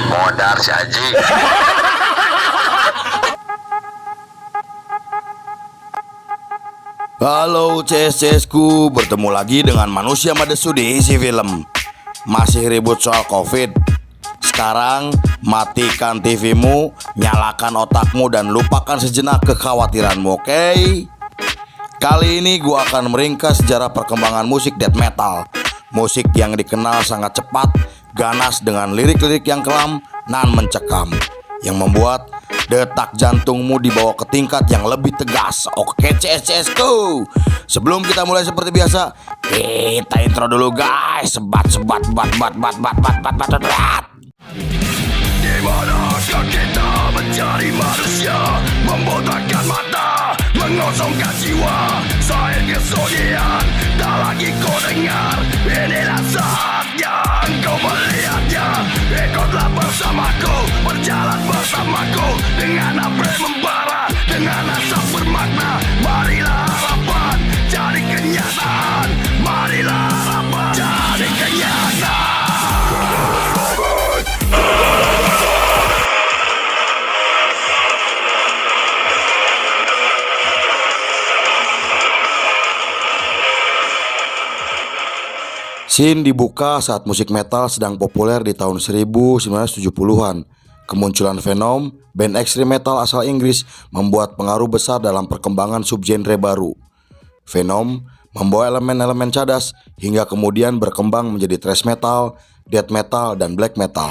Modar si Haji. Halo CS-CS-ku, bertemu lagi dengan manusia madesu di isi film. Masih ribut soal COVID? Sekarang matikan TV-mu, nyalakan otakmu dan lupakan sejenak kekhawatiranmu, oke? Kali ini gua akan meringkas sejarah perkembangan musik death metal. Musik yang dikenal sangat cepat, ganas dengan lirik-lirik yang kelam dan mencekam, yang membuat detak jantungmu dibawa ke tingkat yang lebih tegas. Oke CS-CS-ku, sebelum kita mulai seperti biasa, kita intro dulu guys. Sebat. Dimanakah kita mencari manusia, membotakkan mata, mengosongkan jiwa. Saya kesunyian, tak lagi kau dengar. Inilah saatnya engkau melihatnya. Ikutlah bersamaku, berjalan bersamaku, dengan apa yang membara, dengan asap bermakna. Marilah harapan jadi kenyataan. Marilah harapan jadi kenyataan. Scene dibuka saat musik metal sedang populer di tahun 1970-an. Kemunculan Venom, band ekstrim metal asal Inggris, membuat pengaruh besar dalam perkembangan subgenre baru. Venom membawa elemen-elemen cadas hingga kemudian berkembang menjadi thrash metal, death metal, dan black metal.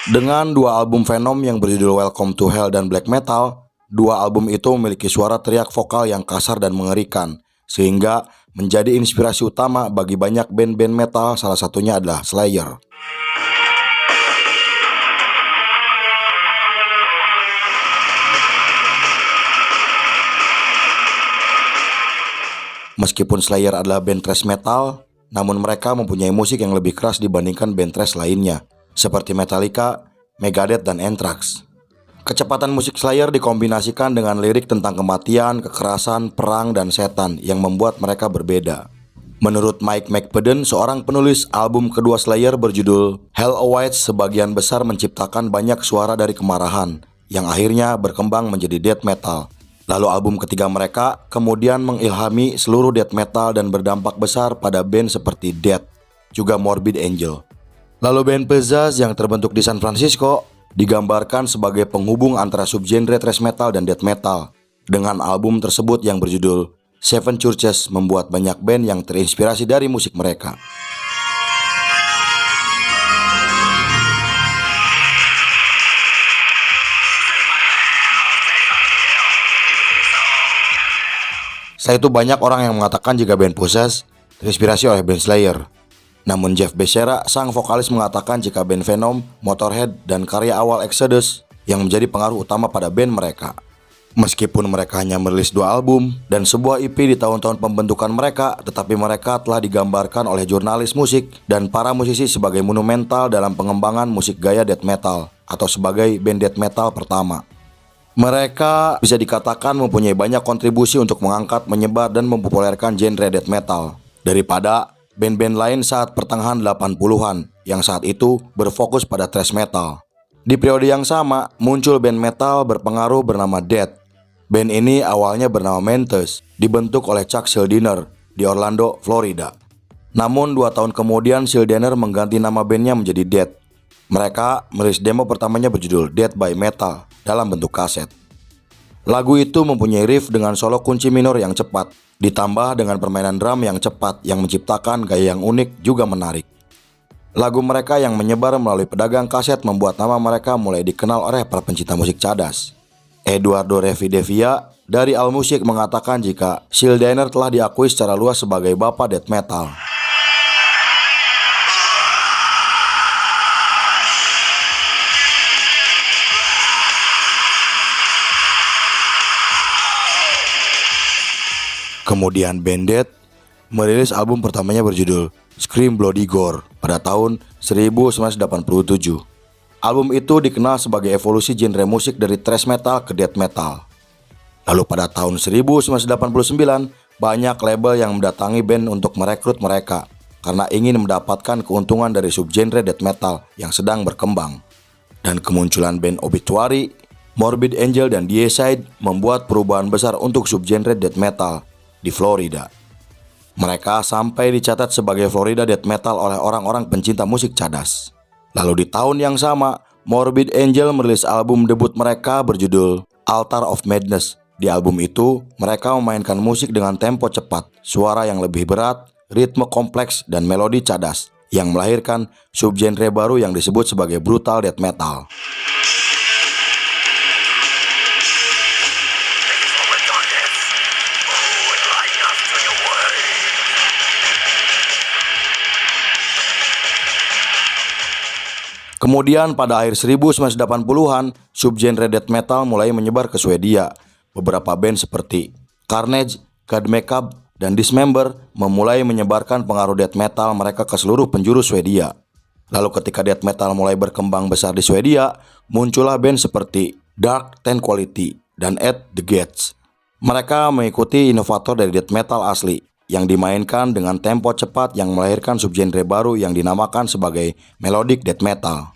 Dengan dua album Venom yang berjudul Welcome to Hell dan Black Metal, dua album itu memiliki suara teriak vokal yang kasar dan mengerikan, sehingga menjadi inspirasi utama bagi banyak band-band metal, salah satunya adalah Slayer. Meskipun Slayer adalah band thrash metal, namun mereka mempunyai musik yang lebih keras dibandingkan band thrash lainnya, seperti Metallica, Megadeth, dan Anthrax. Kecepatan musik Slayer dikombinasikan dengan lirik tentang kematian, kekerasan, perang, dan setan yang membuat mereka berbeda. Menurut Mike McFadden, seorang penulis album kedua Slayer berjudul Hell Awaits, sebagian besar menciptakan banyak suara dari kemarahan yang akhirnya berkembang menjadi death metal. Lalu album ketiga mereka kemudian mengilhami seluruh death metal dan berdampak besar pada band seperti Death, juga Morbid Angel. Lalu band Possessed yang terbentuk di San Francisco digambarkan sebagai penghubung antara subgenre thrash metal dan death metal. Dengan album tersebut yang berjudul Seven Churches membuat banyak band yang terinspirasi dari musik mereka. Setelah itu banyak orang yang mengatakan jika band Possessed terinspirasi oleh band Slayer. Namun Jeff Becerra, sang vokalis, mengatakan jika band Venom, Motorhead, dan karya awal Exodus yang menjadi pengaruh utama pada band mereka. Meskipun mereka hanya merilis dua album dan sebuah EP di tahun-tahun pembentukan mereka, tetapi mereka telah digambarkan oleh jurnalis musik dan para musisi sebagai monumental dalam pengembangan musik gaya death metal atau sebagai band death metal pertama. Mereka bisa dikatakan mempunyai banyak kontribusi untuk mengangkat, menyebar, dan mempopulerkan genre death metal daripada band-band lain saat pertengahan 80-an yang saat itu berfokus pada thrash metal. Di periode yang sama, muncul band metal berpengaruh bernama Death. Band ini awalnya bernama Mantis, dibentuk oleh Chuck Schuldiner di Orlando, Florida. Namun 2 tahun kemudian Schuldiner mengganti nama bandnya menjadi Death. Mereka merilis demo pertamanya berjudul Death by Metal dalam bentuk kaset. Lagu itu mempunyai riff dengan solo kunci minor yang cepat, ditambah dengan permainan drum yang cepat yang menciptakan gaya yang unik juga menarik. Lagu mereka yang menyebar melalui pedagang kaset membuat nama mereka mulai dikenal oleh para pencinta musik cadas. Eduardo Revidevia dari AllMusic mengatakan jika Schuldiner telah diakui secara luas sebagai bapak death metal. Kemudian band Death merilis album pertamanya berjudul Scream Bloody Gore pada tahun 1987. Album itu dikenal sebagai evolusi genre musik dari thrash metal ke death metal. Lalu pada tahun 1989, banyak label yang mendatangi band untuk merekrut mereka karena ingin mendapatkan keuntungan dari subgenre death metal yang sedang berkembang. Dan kemunculan band Obituary, Morbid Angel, dan Deicide membuat perubahan besar untuk subgenre death metal di Florida. Mereka sampai dicatat sebagai Florida death metal oleh orang-orang pencinta musik cadas. Lalu di tahun yang sama, Morbid Angel merilis album debut mereka berjudul Altar of Madness. Di album itu, mereka memainkan musik dengan tempo cepat, suara yang lebih berat, ritme kompleks, dan melodi cadas, yang melahirkan subgenre baru yang disebut sebagai brutal death metal. Kemudian pada akhir 1980-an, subgenre death metal mulai menyebar ke Swedia. Beberapa band seperti Carnage, Godmakeup, dan Dismember memulai menyebarkan pengaruh death metal mereka ke seluruh penjuru Swedia. Lalu ketika death metal mulai berkembang besar di Swedia, muncullah band seperti Dark Ten Quality dan At the Gates. Mereka mengikuti inovator dari death metal asli, yang dimainkan dengan tempo cepat yang melahirkan subgenre baru yang dinamakan sebagai melodic death metal.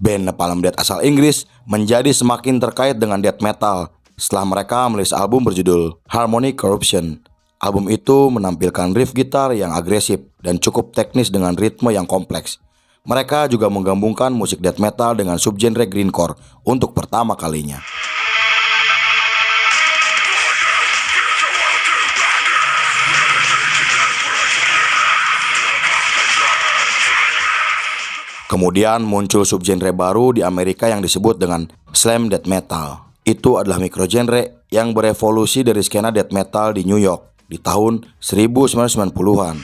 Band Napalm Death asal Inggris menjadi semakin terkait dengan death metal setelah mereka merilis album berjudul Harmonic Corruption. Album itu menampilkan riff gitar yang agresif dan cukup teknis dengan ritme yang kompleks. Mereka juga menggabungkan musik death metal dengan subgenre grindcore untuk pertama kalinya. Kemudian muncul subgenre baru di Amerika yang disebut dengan slam death metal. Itu adalah mikrogenre yang berevolusi dari skena death metal di New York di tahun 1990-an.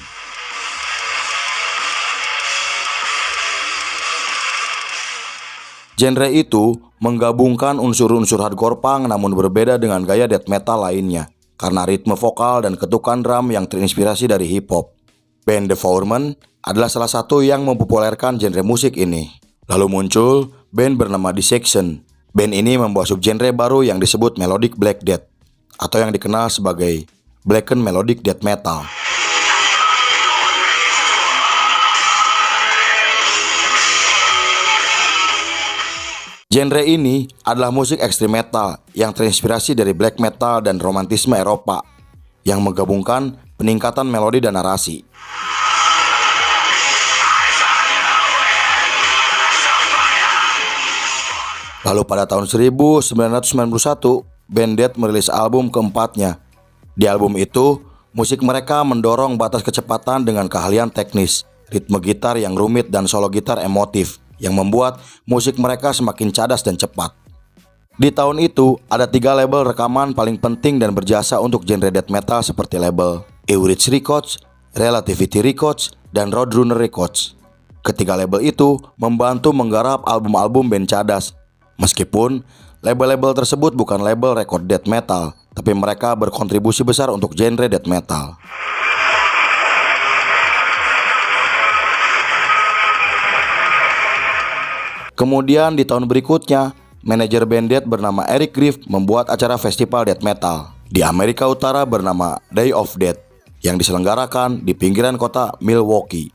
Genre itu menggabungkan unsur-unsur hardcore punk namun berbeda dengan gaya death metal lainnya karena ritme vokal dan ketukan drum yang terinspirasi dari hip hop. Band Devourment adalah salah satu yang mempopulerkan genre musik ini. Lalu muncul band bernama Dissection. Band ini membawa subgenre baru yang disebut Melodic Black Death atau yang dikenal sebagai Blackened Melodic Death Metal. Genre ini adalah musik ekstrim metal yang terinspirasi dari black metal dan romantisme Eropa yang menggabungkan peningkatan melodi dan narasi. Lalu pada tahun 1991, band Death merilis album keempatnya. Di album itu, musik mereka mendorong batas kecepatan dengan keahlian teknis, ritme gitar yang rumit dan solo gitar emotif, yang membuat musik mereka semakin cadas dan cepat. Di tahun itu, ada 3 label rekaman paling penting dan berjasa untuk genre death metal seperti label Eurich Records, Relativity Records, dan Roadrunner Records. Ketiga label itu membantu menggarap album-album band cadas. Meskipun label-label tersebut bukan label record death metal, tapi mereka berkontribusi besar untuk genre death metal. Kemudian di tahun berikutnya, manajer band Death bernama Eric Griff membuat acara festival death metal di Amerika Utara bernama Day of Death yang diselenggarakan di pinggiran kota Milwaukee.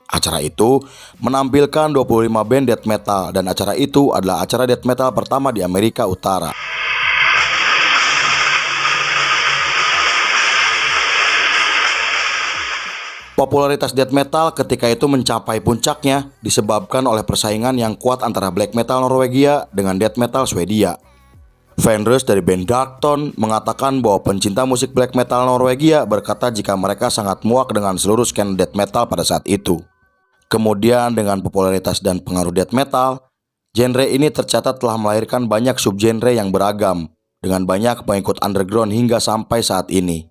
Acara itu menampilkan 25 band death metal dan acara itu adalah acara death metal pertama di Amerika Utara. Popularitas death metal ketika itu mencapai puncaknya disebabkan oleh persaingan yang kuat antara black metal Norwegia dengan death metal Swedia. Fenders dari band Darktone mengatakan bahwa pencinta musik black metal Norwegia berkata jika mereka sangat muak dengan seluruh skena death metal pada saat itu. Kemudian dengan popularitas dan pengaruh death metal, genre ini tercatat telah melahirkan banyak subgenre yang beragam dengan banyak pengikut underground hingga sampai saat ini.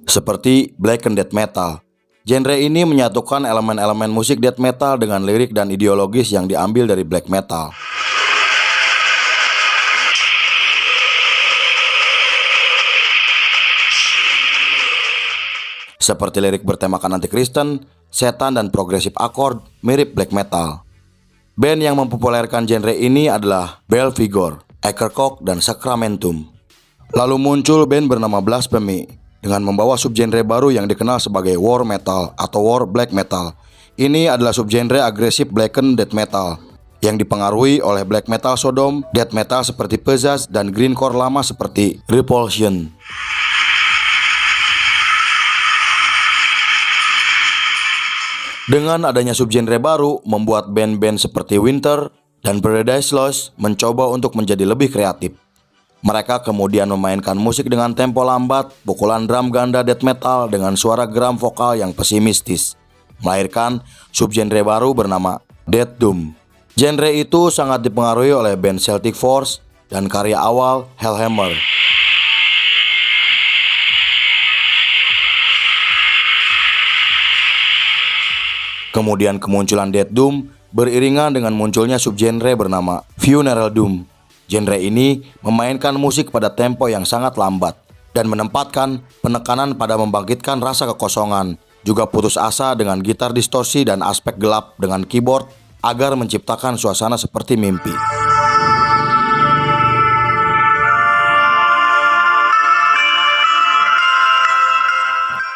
Seperti blackened death metal. Genre ini menyatukan elemen-elemen musik death metal dengan lirik dan ideologis yang diambil dari black metal. seperti lirik bertemakan anti-Kristen, setan, dan progresif akord mirip black metal. Band yang mempopulerkan genre ini adalah Belphegor, Akercocke, dan Sacramentum. Lalu muncul band bernama Blasphemy dengan membawa subgenre baru yang dikenal sebagai war metal atau war black metal. Ini adalah subgenre agresif blackened death metal yang dipengaruhi oleh black metal Sodom, death metal seperti Possessed, dan grindcore lama seperti Repulsion. Dengan adanya subgenre baru, membuat band-band seperti Winter dan Paradise Lost mencoba untuk menjadi lebih kreatif. Mereka kemudian memainkan musik dengan tempo lambat, pukulan drum ganda death metal dengan suara geram vokal yang pesimistis, melahirkan subgenre baru bernama Death Doom. Genre itu sangat dipengaruhi oleh band Celtic Force dan karya awal Hellhammer. Kemudian kemunculan Death Doom beriringan dengan munculnya subgenre bernama Funeral Doom. Genre ini memainkan musik pada tempo yang sangat lambat dan menempatkan penekanan pada membangkitkan rasa kekosongan, juga putus asa dengan gitar distorsi dan aspek gelap dengan keyboard agar menciptakan suasana seperti mimpi.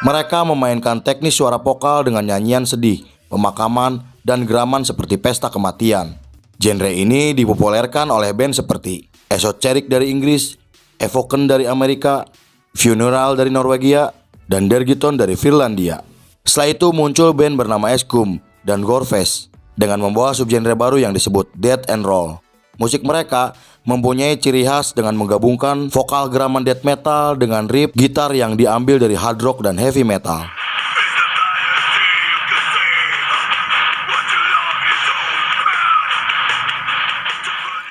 Mereka memainkan teknis suara vokal dengan nyanyian sedih, pemakaman, dan geraman seperti pesta kematian. Genre ini dipopulerkan oleh band seperti Esoteric dari Inggris, Evoken dari Amerika, Funeral dari Norwegia, dan Dergiton dari Finlandia. Setelah itu muncul band bernama Eskum dan Gorefest dengan membawa subgenre baru yang disebut Death and Roll. Musik mereka mempunyai ciri khas dengan menggabungkan vokal geraman death metal dengan riff gitar yang diambil dari hard rock dan heavy metal.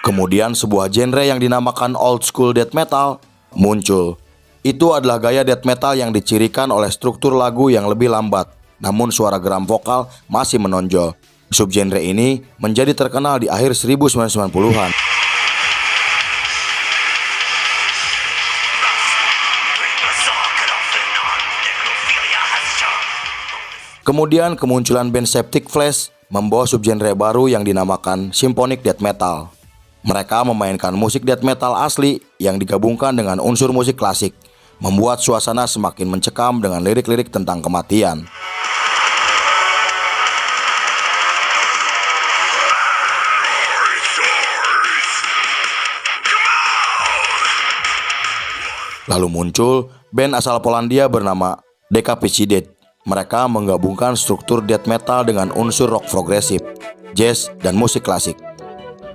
Kemudian sebuah genre yang dinamakan old school death metal muncul. Itu adalah gaya death metal yang dicirikan oleh struktur lagu yang lebih lambat, namun suara geram vokal masih menonjol. Subgenre ini menjadi terkenal di akhir 1990-an. Kemudian kemunculan band Septic Flesh membawa subgenre baru yang dinamakan symphonic death metal. Mereka memainkan musik death metal asli yang digabungkan dengan unsur musik klasik, membuat suasana semakin mencekam dengan lirik-lirik tentang kematian. Lalu muncul band asal Polandia bernama Decapitated. Mereka menggabungkan struktur death metal dengan unsur rock progresif, jazz, dan musik klasik.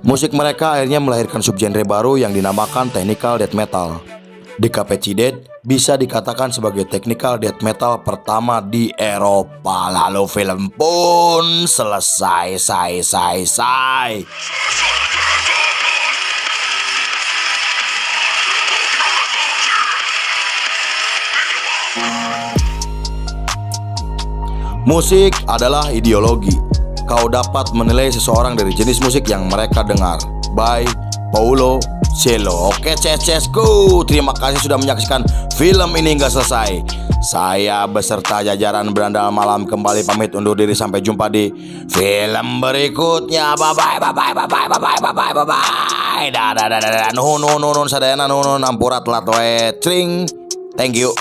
Musik mereka akhirnya melahirkan subgenre baru yang dinamakan technical death metal. Decapitated bisa dikatakan sebagai technical death metal pertama di Eropa. Lalu film pun selesai. Musik adalah ideologi. Kau dapat menilai seseorang dari jenis musik yang mereka dengar. By Paulo Coelho. Oke cesku, terima kasih sudah menyaksikan film ini hingga selesai. Saya beserta jajaran Berandal Malam kembali pamit undur diri, sampai jumpa di film berikutnya. Bye bye. Dadah. Nuhun sadayana nuhun ampura telat we. Tring. Thank you.